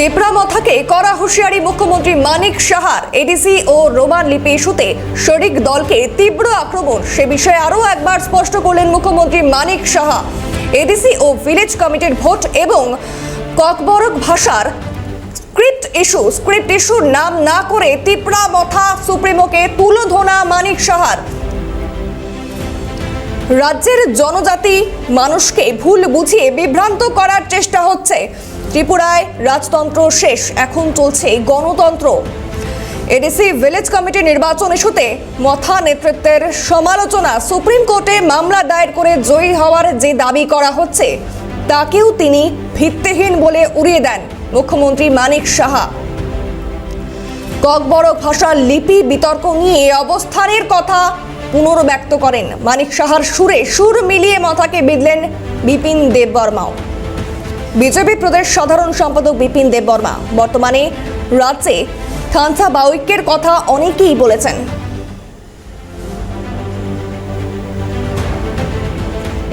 টেপরামথাকে কড়া হুঁশিয়ারি মুখ্যমন্ত্রী মানিক সাহার। এডিসি ও রোমান লিপি ইস্যুতে শরিক দলকে তীব্র আক্রমণ, সে বিষয়ে আরও একবার স্পষ্ট করলেন মুখ্যমন্ত্রী মানিক সাহা। এডিসি ও ভিলেজ কমিটির ভোট এবং ককবরক ভাষার স্ক্রিপ্ট ইস্যুর নাম না করে টেপরামথা সুপ্রিমোকে তুলোধনা মানিক সাহার। রাজ্যের জনজাতি মানুষকে ভুল বুঝিয়ে বিভ্রান্ত করার চেষ্টা হচ্ছে। ত্রিপুরায় রাজতন্ত্র শেষ, এখন চলছে গণতন্ত্র। এডিসি ভিলেজ কমিটি নির্বাচন ইস্যুতে মথা নেতৃত্বের সমালোচনা, সুপ্রিম কোর্টে মামলা দায়ের করে জয়ী হওয়ার যে দাবি করা হচ্ছে তাকেও তিনি ভিত্তিহীন বলে উড়িয়ে দেন মুখ্যমন্ত্রী মানিক সাহা। ককবরক ভাষার লিপি বিতর্ক নিয়ে অবস্থানের কথা পুনর্ব্যক্ত করেন মানিক সাহার সুরে সুর মিলিয়ে মাথাকে বিঁধলেন বিপিন দেববর্মাও। বিজেপি প্রদেশ সাধারণ সম্পাদক বিপিন দেববর্মা বর্তমানে রাজ্যে খানসা বা ঐক্যের কথা অনেকেই বলেছেন।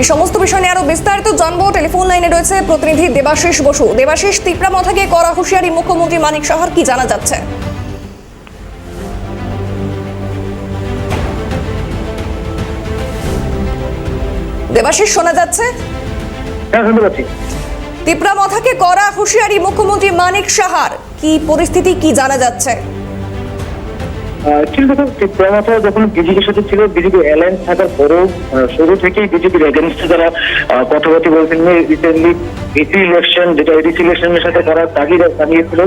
এই সমস্ত বিষয় নিয়ে আরো বিস্তারিত জানবো। টেলিফোন লাইনে রয়েছে প্রতিনিধি দেবাশিস বসু। দেবাশিস, টেপরামথাকে কড়া হুঁশিয়ারি মুখ্যমন্ত্রী মানিক সাহার, কি জানা যাচ্ছে? দেবাশিস, শোনা যাচ্ছে? হ্যাঁ, শুনতে পাচ্ছি। টেপরামথাকে কড়া হুঁশিয়ারি মুখ্যমন্ত্রী মানিক সাহার, কি পরিস্থিতি, কি জানা যাচ্ছে? টেপরামথা যখন বিজেপির সাথে ছিল, বিজেপি অ্যালায়েন্স থাকার পরেও শুরু থেকেই বিজেপির এগেনস্টে যারা কথাবার্তা বলছেন, রিসেন্টলি ইলেকশন, যেটা এডিসি ইলেকশনের সাথে করার দাবি জানিয়েছিল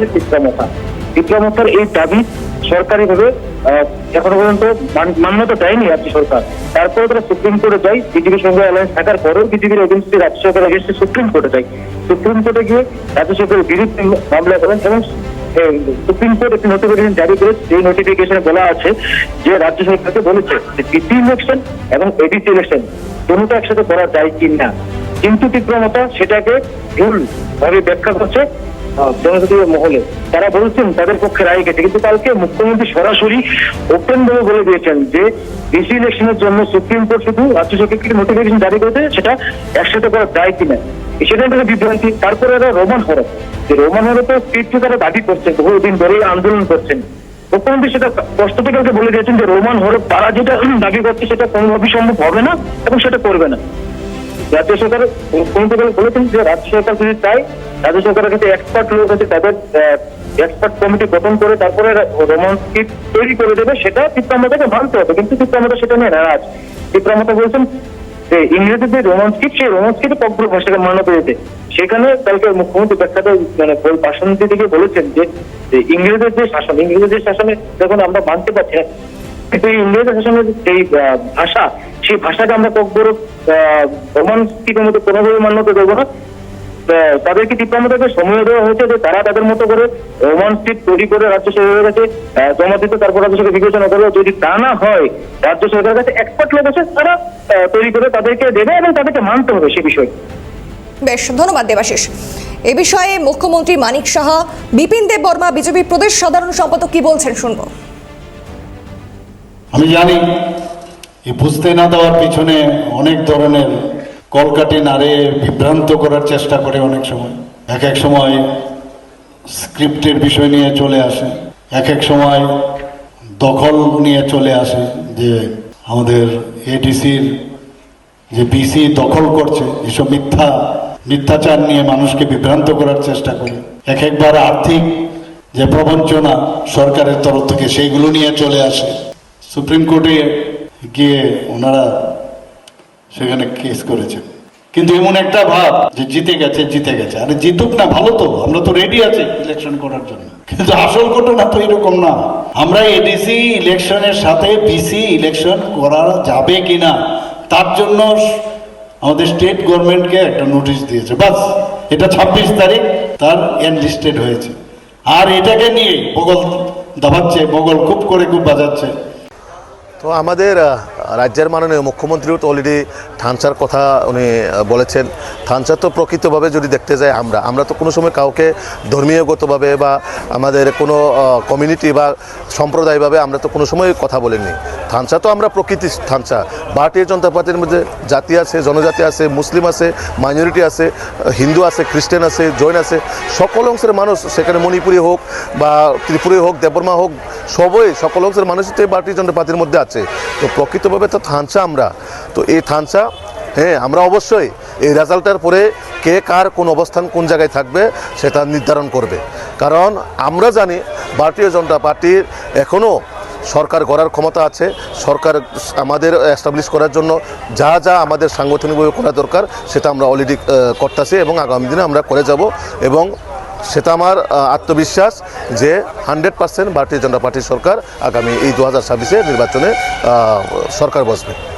টেপরামথার এই দাবি সরকারিভাবে এখনো পর্যন্ত মান্যতা দেয়নি রাজ্য সরকার। তারপরে তারা সুপ্রিম কোর্টে যায়, বিজেপির সঙ্গে অ্যালায়েন্স থাকার পরেও বিজেপির এগেনস্টে রাজ্য সরকার এগেনস্টে সুপ্রিম কোর্টে যায়। সুপ্রিম কোর্টে গিয়ে রাজ্য সরকারের বিরুদ্ধে মামলা করেন এবং সুপ্রিম কোর্ট একটি নোটিফিকেশন জারি করেছে। এই নোটিফিকেশনে বলা আছে যে রাজ্য সরকারকে বলেছে যে পিসি ইলেকশন এবং এডিসি ইলেকশন দুটো একসাথে করা যায় কিনা, কিন্তু টেপরামথা সেটাকে ভুল ভাবে ব্যাখ্যা করছে জনজাতীয় মহলে। তারা বলছেন তাদের পক্ষে রায় গেছে, কিন্তু কালকে মুখ্যমন্ত্রী সরাসরি ওপেন ভাবে বলে দিয়েছেন যে ডিসি ইলেকশনের জন্য সুপ্রিম কোর্ট শুধু রাজ্য সরকারকে নোটিফিকেশন জারি করেছে, সেটা একসাথে করা যায় কিনা, সেটা একটা বিভ্রান্তি। তারপরে এরা রোমান হরফ, যে রোমান হরফের স্ক্রিপ্টে তারা দাবি করছেন, বহুদিন ধরে আন্দোলন করছেন। মুখ্যমন্ত্রী সেটা স্পষ্ট থেকে বলে দিয়েছেন যে রোমান হরফ তারা যেটা দাবি করছে সেটা কোনোভাবেই সম্ভব হবে না এবং সেটা করবে না। রাজ্য সরকার বলেছেন যে রাজ্য সরকার যদি চায়, রাজ্য সরকারের কাছে এক্সপার্ট লোক আছে, তাদের এক্সপার্ট কমিটি গঠন করে তারপরে রোমান স্ক্রিপ্ট তৈরি করে দেবে, সেটা টেপরামথাকে মানতে হবে। কিন্তু টেপরামথা সেটা নিয়ে নারাজ। টেপরামথা বলছেন যে ইংরেজির যে রোমান স্ক্রিপ্ট, সেই রোমান স্ক্রিপ্টে ককবরক ভাষাকে মান্যতা দিয়েছে। সেখানে কালকে মুখ্যমন্ত্রী ব্যাখ্যাটা ভাষণ দিতে গিয়ে বলেছেন যে ইংরেজের যে শাসনে যখন আমরা মানতে পারছি না, কিন্তু ইংরেজি শাসনের এই ভাষা, সেই ভাষাকে আমরা ককবরক রোমান স্ক্রিপ্টের মধ্যে কোনোভাবে মান্যতা দেবো না। তাদেরকে টেপরামথাকে সময় দেওয়া হয়েছে যে তারা তাদের মতো করে রোমান স্ক্রিপ্ট তৈরি করে রাজ্য সরকারের কাছে জমা দিতে, তারপর রাজ্য সরকার বিবেচনা করবে। যদি তা না হয়, রাজ্য সরকারের কাছে এক্সপার্ট লোক আছে, তারা তৈরি করে তাদেরকে দেবে এবং তাদেরকে মানতে হবে সে বিষয়। বেশ, ধন্যবাদ দেবাশিস। এ বিষয়ে মুখ্যমন্ত্রী মানিক সাহা, বিপিন দেববর্মা বিজেপি প্রদেশ সাধারণ সম্পাদক কি বলছেন শুনবো। আমি জানি এই বুঝতে না দেওয়ার পিছনে অনেক ধরনের কলকাঠি নাড়ে বিভ্রান্ত করার চেষ্টা করে। অনেক সময় এক সময় স্ক্রিপ্টের বিষয় নিয়ে চলে আসে, এক সময় দখল নিয়ে চলে আসে, যে আমাদের এডিসির যে বিসি দখল করছে, এসব মিথ্যাচার নিয়ে মানুষকে বিভ্রান্ত করার চেষ্টা করে। একবার আর্থিক যে প্রবঞ্চনা সরকারের তরফ থেকে, সেইগুলো নিয়ে চলে আসে। সুপ্রিম কোর্টে গিয়ে ওনারা সেখানে কেস করেছেন, কিন্তু এমন একটা ভাব যে জিতে গেছে। আরে জিতুক না, ভালো তো, আমরা তো রেডি আছি ইলেকশন করার জন্য। কিন্তু আসল ঘটনা তো এরকম না। আমরা এডিসি ইলেকশনের সাথে বিসি ইলেকশন করা যাবে কিনা, তার জন্য আমাদের স্টেট গভর্নমেন্টকে একটা নোটিশ দিয়েছে, বাস। এটা 26 তারিখ তার এনলিস্টেড হয়েছে। আর এটাকে নিয়ে বগল দাবাচ্ছে, বগল খুব বাজাচ্ছে। তো আমাদের রাজ্যের মাননীয় মুখ্যমন্ত্রীও তো অলরেডি থানচার কথা উনি বলেছেন। থানচা তো প্রকৃতভাবে যদি দেখতে যাই আমরা তো কোনো সময় কাউকে ধর্মীয়গতভাবে বা আমাদের কোনো কমিউনিটি বা সম্প্রদায়ভাবে আমরা তো কোনো সময় কথা বলিনি। থানচা তো আমরা প্রকৃতি থানচা। ভারতীয় জনতা পার্টির মধ্যে জাতি আছে, জনজাতি আছে, মুসলিম আছে, মাইনরিটি আছে, হিন্দু আছে, খ্রিস্টান আছে, জৈন আছে, সকল অংশের মানুষ, সেখানে মণিপুরি হোক বা ত্রিপুরী হোক, দেববর্মা হোক, সকল অংশের মানুষই তো ভারতীয় জনতা পার্টির মধ্যে আছে। তো প্রকৃতভাবে তো থানচা আমরা, তো এই থানচা হ্যাঁ আমরা অবশ্যই এই রেজাল্টের পরে কে কার কোন অবস্থান কোন জায়গায় থাকবে সেটা নির্ধারণ করবে। কারণ আমরা জানি ভারতীয় জনতা পার্টির এখনও সরকার গড়ার ক্ষমতা আছে। সরকার আমাদের এস্টাবলিশ করার জন্য যা যা আমাদের সাংগঠনিকভাবে করা দরকার সেটা আমরা অলরেডি করতেছি এবং আগামী দিনে আমরা করে যাব। এবং সেটা আমার আত্মবিশ্বাস যে 100% ভারতীয় জনতা পার্টির সরকার আগামী এই 2026 নির্বাচনে সরকার বসবে।